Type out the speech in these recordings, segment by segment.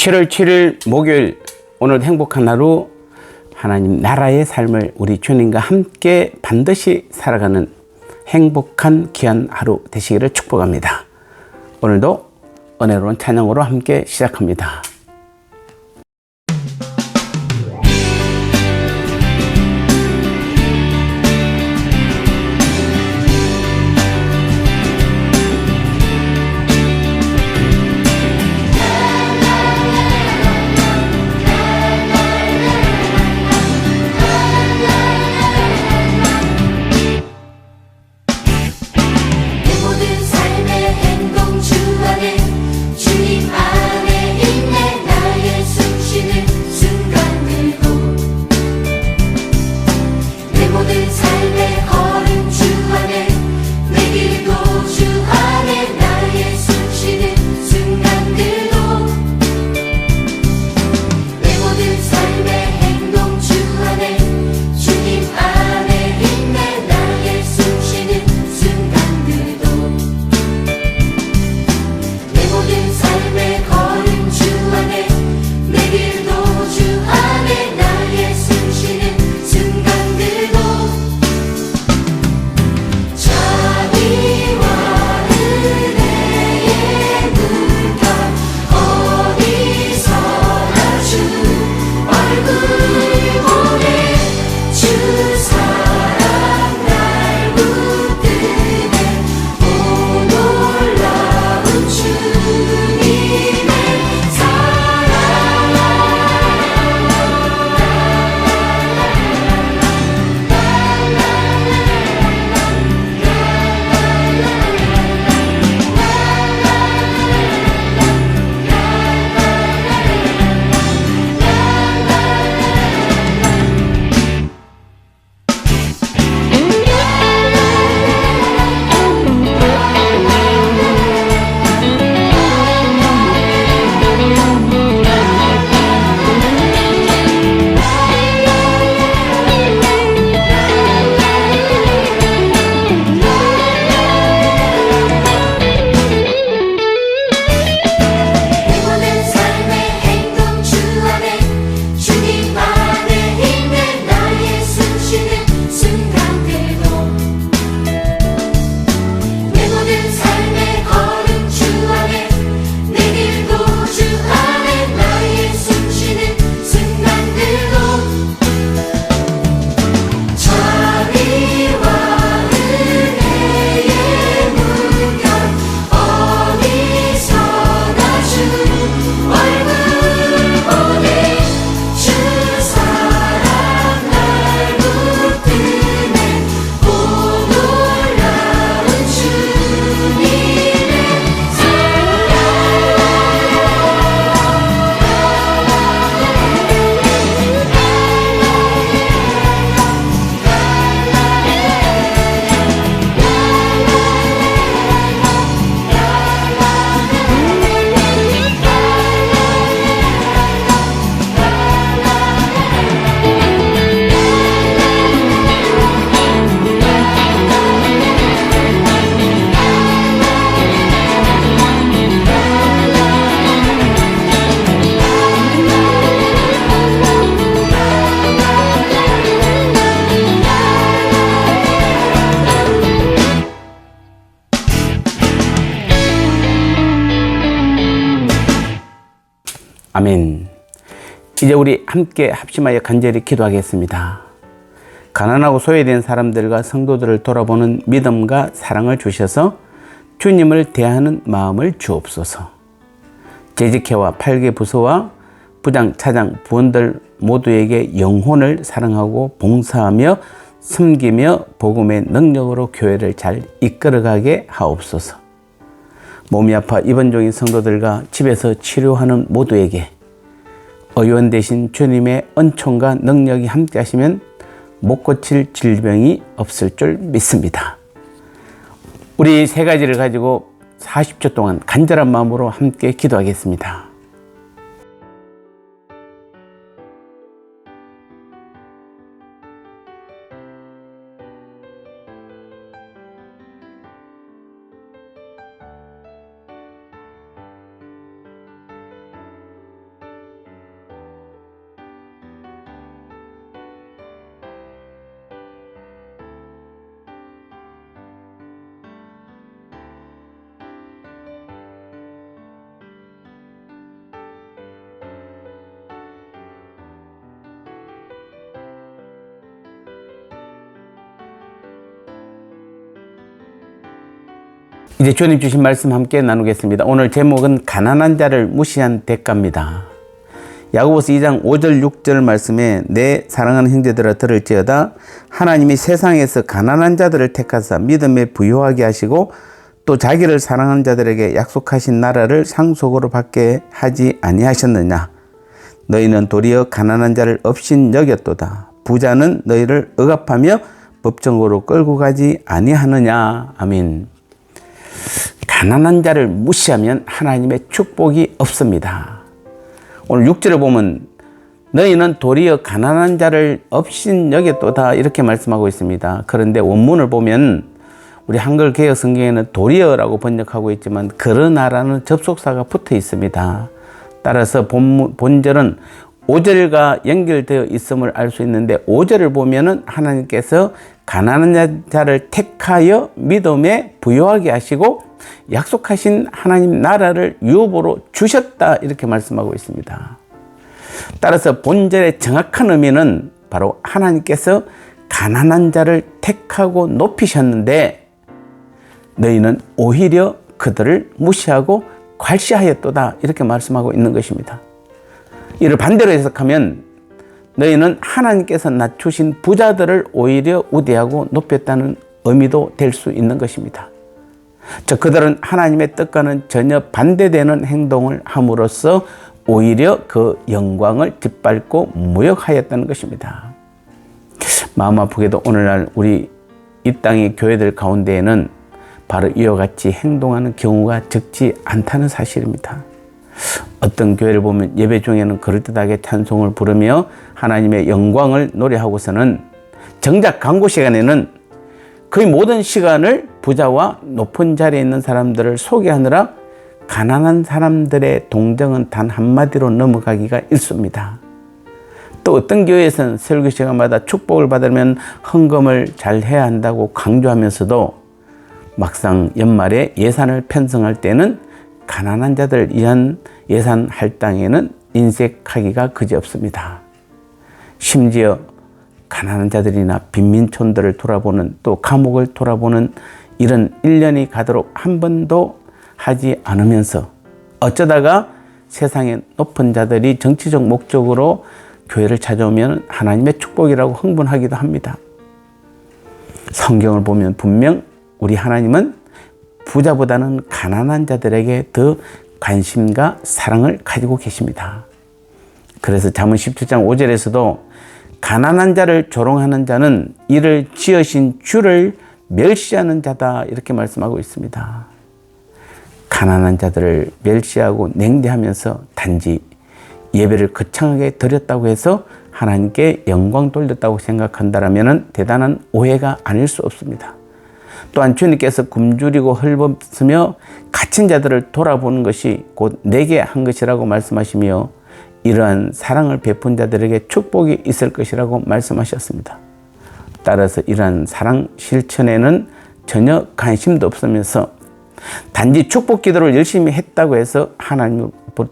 7월 7일 목요일, 오늘 행복한 하루, 하나님 나라의 삶을 우리 주님과 함께 반드시 살아가는 행복한 귀한 하루 되시기를 축복합니다. 오늘도 은혜로운 찬양으로 함께 시작합니다. 아멘. 이제 우리 함께 합심하여 간절히 기도하겠습니다. 가난하고 소외된 사람들과 성도들을 돌아보는 믿음과 사랑을 주셔서 주님을 대하는 마음을 주옵소서. 재직회와 8개 부서와 부장, 차장, 부원들 모두에게 영혼을 사랑하고 봉사하며 섬기며 복음의 능력으로 교회를 잘 이끌어가게 하옵소서. 몸이 아파 입원 중인 성도들과 집에서 치료하는 모두에게 의원 되신 주님의 은총과 능력이 함께 하시면 못 고칠 질병이 없을 줄 믿습니다. 우리 세 가지를 가지고 40초 동안 간절한 마음으로 함께 기도하겠습니다. 이제 주님 주신 말씀 함께 나누겠습니다. 오늘 제목은 가난한 자를 무시한 대가입니다. 야고보서 2장 5절 6절 말씀에 내 사랑하는 형제들아 들을지어다 하나님이 세상에서 가난한 자들을 택하사 믿음에 부요하게 하시고 또 자기를 사랑하는 자들에게 약속하신 나라를 상속으로 받게 하지 아니하셨느냐. 너희는 도리어 가난한 자를 업신 여겼도다. 부자는 너희를 억압하며 법정으로 끌고 가지 아니하느냐. 아멘. 가난한 자를 무시하면 하나님의 축복이 없습니다. 오늘 6절에 보면 너희는 도리어 가난한 자를 업신 여겼도다 이렇게 말씀하고 있습니다. 그런데 원문을 보면 우리 한글 개역 성경에는 도리어라고 번역하고 있지만 그러나라는 접속사가 붙어 있습니다. 따라서 본절은 5절과 연결되어 있음을 알 수 있는데 5절을 보면은 하나님께서 가난한 자를 택하여 믿음에 부요하게 하시고 약속하신 하나님 나라를 유업으로 주셨다 이렇게 말씀하고 있습니다. 따라서 본절의 정확한 의미는 바로 하나님께서 가난한 자를 택하고 높이셨는데 너희는 오히려 그들을 무시하고 괄시하였도다 이렇게 말씀하고 있는 것입니다. 이를 반대로 해석하면 너희는 하나님께서 낮추신 부자들을 오히려 우대하고 높였다는 의미도 될 수 있는 것입니다. 즉 그들은 하나님의 뜻과는 전혀 반대되는 행동을 함으로써 오히려 그 영광을 짓밟고 무역하였다는 것입니다. 마음 아프게도 오늘날 우리 이 땅의 교회들 가운데에는 바로 이와 같이 행동하는 경우가 적지 않다는 사실입니다. 어떤 교회를 보면 예배 중에는 그럴듯하게 찬송을 부르며 하나님의 영광을 노래하고서는 정작 광고 시간에는 거의 모든 시간을 부자와 높은 자리에 있는 사람들을 소개하느라 가난한 사람들의 동정은 단 한마디로 넘어가기가 일쑤입니다. 또 어떤 교회에서는 설교 시간마다 축복을 받으면 헌금을 잘 해야 한다고 강조하면서도 막상 연말에 예산을 편성할 때는 가난한 자들 위한 예산 할당에는 인색하기가 그지없습니다. 심지어 가난한 자들이나 빈민촌들을 돌아보는 또 감옥을 돌아보는 이런 1년이 가도록 한 번도 하지 않으면서 어쩌다가 세상의 높은 자들이 정치적 목적으로 교회를 찾아오면 하나님의 축복이라고 흥분하기도 합니다. 성경을 보면 분명 우리 하나님은 부자보다는 가난한 자들에게 더 관심과 사랑을 가지고 계십니다. 그래서 잠언 17장 5절에서도 가난한 자를 조롱하는 자는 이를 지으신 주를 멸시하는 자다 이렇게 말씀하고 있습니다. 가난한 자들을 멸시하고 냉대하면서 단지 예배를 거창하게 드렸다고 해서 하나님께 영광 돌렸다고 생각한다면 대단한 오해가 아닐 수 없습니다. 또한 주님께서 굶주리고 헐벗으며 갇힌 자들을 돌아보는 것이 곧 내게 한 것이라고 말씀하시며 이러한 사랑을 베푼 자들에게 축복이 있을 것이라고 말씀하셨습니다. 따라서 이러한 사랑 실천에는 전혀 관심도 없으면서 단지 축복 기도를 열심히 했다고 해서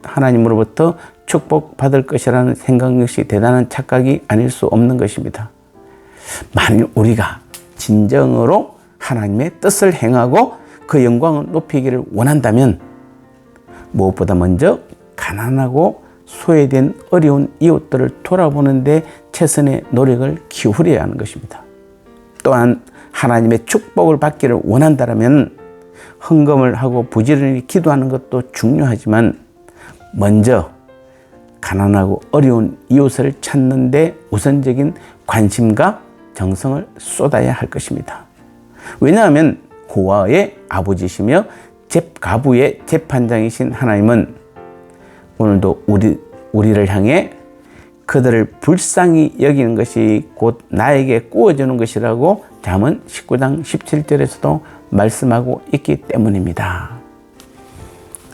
하나님으로부터 축복받을 것이라는 생각 역시 대단한 착각이 아닐 수 없는 것입니다. 만일 우리가 진정으로 하나님의 뜻을 행하고 그 영광을 높이기를 원한다면 무엇보다 먼저 가난하고 소외된 어려운 이웃들을 돌아보는데 최선의 노력을 기울여야 하는 것입니다. 또한 하나님의 축복을 받기를 원한다면 헌금을 하고 부지런히 기도하는 것도 중요하지만 먼저 가난하고 어려운 이웃을 찾는 데 우선적인 관심과 정성을 쏟아야 할 것입니다. 왜냐하면 고아의 아버지시며 가부의 재판장이신 하나님은 오늘도 우리를 향해 그들을 불쌍히 여기는 것이 곧 나에게 구워주는 것이라고 잠언 19장 17절에서도 말씀하고 있기 때문입니다.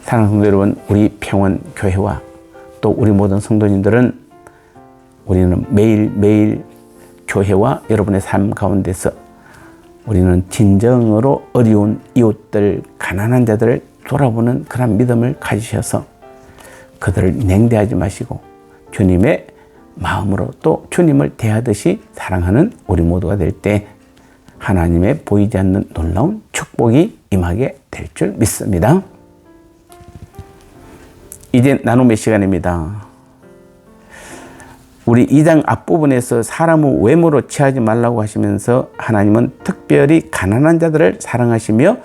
사랑하는 성도 여러분, 우리 평원교회와 또 우리 모든 성도님들은 우리는 매일매일 교회와 여러분의 삶 가운데서 우리는 진정으로 어려운 이웃들, 가난한 자들을 돌아보는 그런 믿음을 가지셔서 그들을 냉대하지 마시고 주님의 마음으로 또 주님을 대하듯이 사랑하는 우리 모두가 될 때 하나님의 보이지 않는 놀라운 축복이 임하게 될 줄 믿습니다. 이제 나눔의 시간입니다. 우리 2장 앞부분에서 사람의 외모로 취하지 말라고 하시면서 하나님은 특별히 가난한 자들을 사랑하시며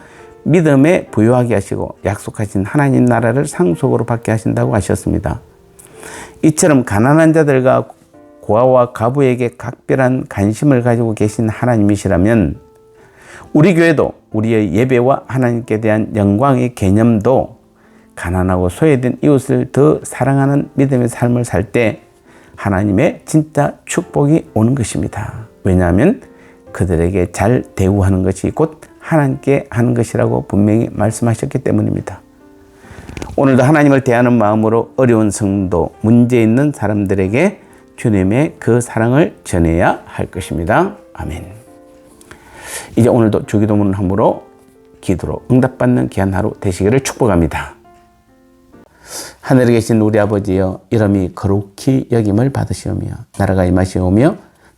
믿음에 부유하게 하시고 약속하신 하나님 나라를 상속으로 받게 하신다고 하셨습니다. 이처럼 가난한 자들과 고아와 과부에게 각별한 관심을 가지고 계신 하나님이시라면 우리 교회도 우리의 예배와 하나님께 대한 영광의 개념도 가난하고 소외된 이웃을 더 사랑하는 믿음의 삶을 살 때 하나님의 진짜 축복이 오는 것입니다. 왜냐하면 그들에게 잘 대우하는 것이 곧 하나님께 하는 것이라고 분명히 말씀하셨기 때문입니다. 오늘도 하나님을 대하는 마음으로 어려운 성도, 문제 있는 사람들에게 주님의 그 사랑을 전해야 할 것입니다. 아멘. 이제 오늘도 주기도문 함으로 기도로 응답받는 귀한 하루 되시기를 축복합니다. 하늘에 계신 우리 아버지여, 이름이 거룩히 여김을 받으시오며 나라가 임하시오며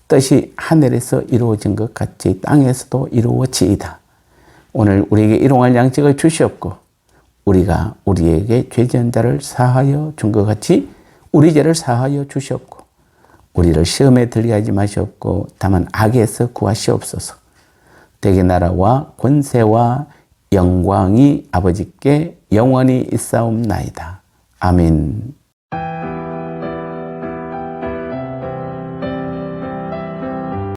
뜻이 하늘에서 이루어진 것 같이 땅에서도 이루어지이다. 오늘 우리에게 일용할 양식을 주시옵고 우리가 우리에게 죄지은 자를 사하여 준 것 같이 우리 죄를 사하여 주시옵고 우리를 시험에 들게 하지 마시옵고 다만 악에서 구하시옵소서. 대개 나라와 권세와 영광이 아버지께 영원히 있사옵나이다. 아멘.